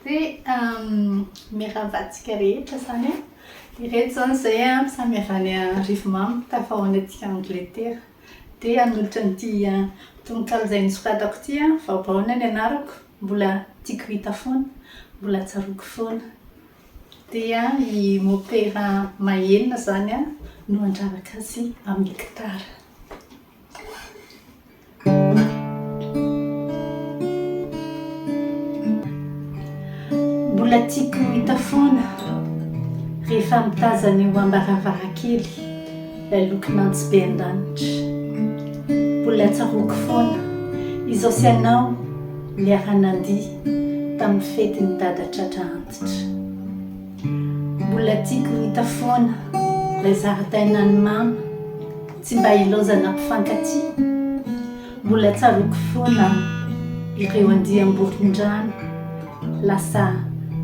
dia miravatsika rehetra zany a ireto zany zay a samy avy any Rivomamy tafahoany atsika Angletera dia hanolotra n'ity tononkalo izay nisoratako ity a vaobaona ny anarako mbola tiako hita foana mbola tsaroako foana dia ny mopera mahenina zany a no andravaka azy amin'ny gitara. Mbola tiako hita foana rehefa mitazana eo am-baravarakely ilay lokon'antsy be an-danitra. Mbola tsaroako foana izao sy anao niara-nandiha tamin'ny fety ny dadatratra antitra. Mbola tiako hita foana ilay zaridaina ny mama tsy mba ilaozana mpifankatia. Mbola tsaroako foana ireo andiam-boron-drano lasa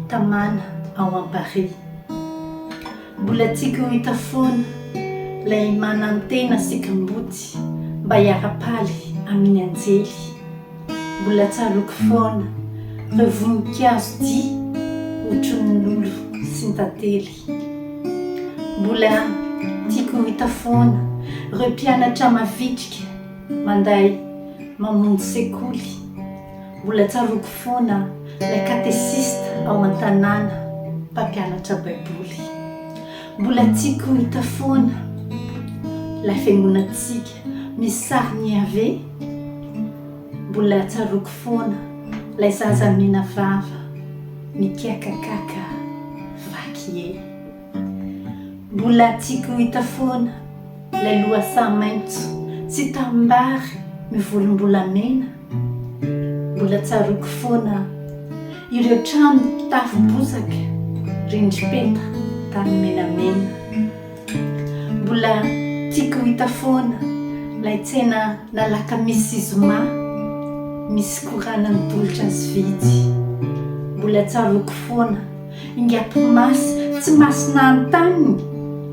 tamana ao am-Paris. Mbola tiako hita foana ilay manantena sikamboty mba hiara-paly amin'ny anjely. Mbola tsaroako foana ireo voninkazo dia otron'olo sy ny tantely. Mbola tiako hita foana ireo mpianatra mavitrika manday mamonjy sekoly. Mbola tsaroako foana ilay katesista ao an-tanàna mpampianatra baiboly. Mbola tiako hita foana ilay fiangonantsika misy sary ny Ave. Mbola tsaroako foana ilay zaza mena vava mikiakakaka vaky e. Mbola tiako hita foana ilay lohasaha maitso sy tambary mivolombolamena. Mbola tsaroako foana ireo trano tafo bozaka rindrim-peta tany menamena. Mbola tiako hita foana ilay tsena nalakamisy zoma misy koranany tolotra sy vidy. Mbola tsaroako foana ingam-pimasy tsy masina an-taniny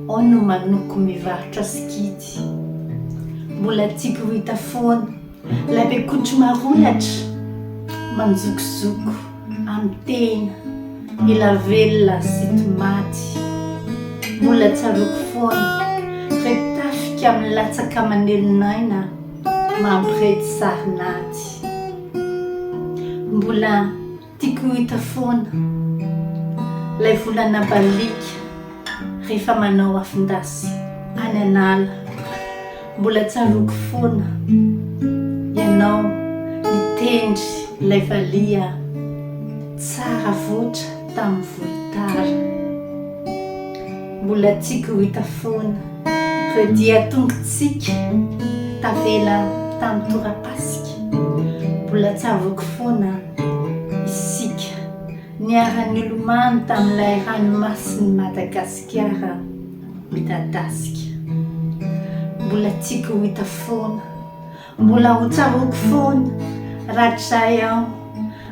ao no manoko mivarotra sikidy. Mbola tiako hita foana ilay bekotro marolatra manjokozoko amin'ny tena elavelona sy tomaty. Mbola tsaroako foana retafika amin'ny latsaka manelonaina mampirety sarinaty. Mbola tiako hita foana ilay volana balika rehefa manao afindasy any an'ala. Mbola tsaroako foana ianao nitendry ilay valia tsara voatra tamin'ny volotara. Mbola tiako hita foana ireo dia tongotsika tavela tamin'ny torapasika. Mbola tsaroako foana isika niara-ny olomano tamin'ilay ranomasin'i Madagasikara midadasika. Mbola tiako hita foana mbola ho tsaroako foana rahatrizay aho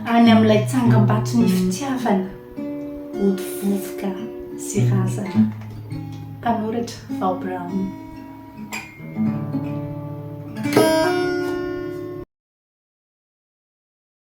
any amin'ilay tsangam-bato ny fitiavana ody vovoka sy razana. Mpanoratra Val Brown.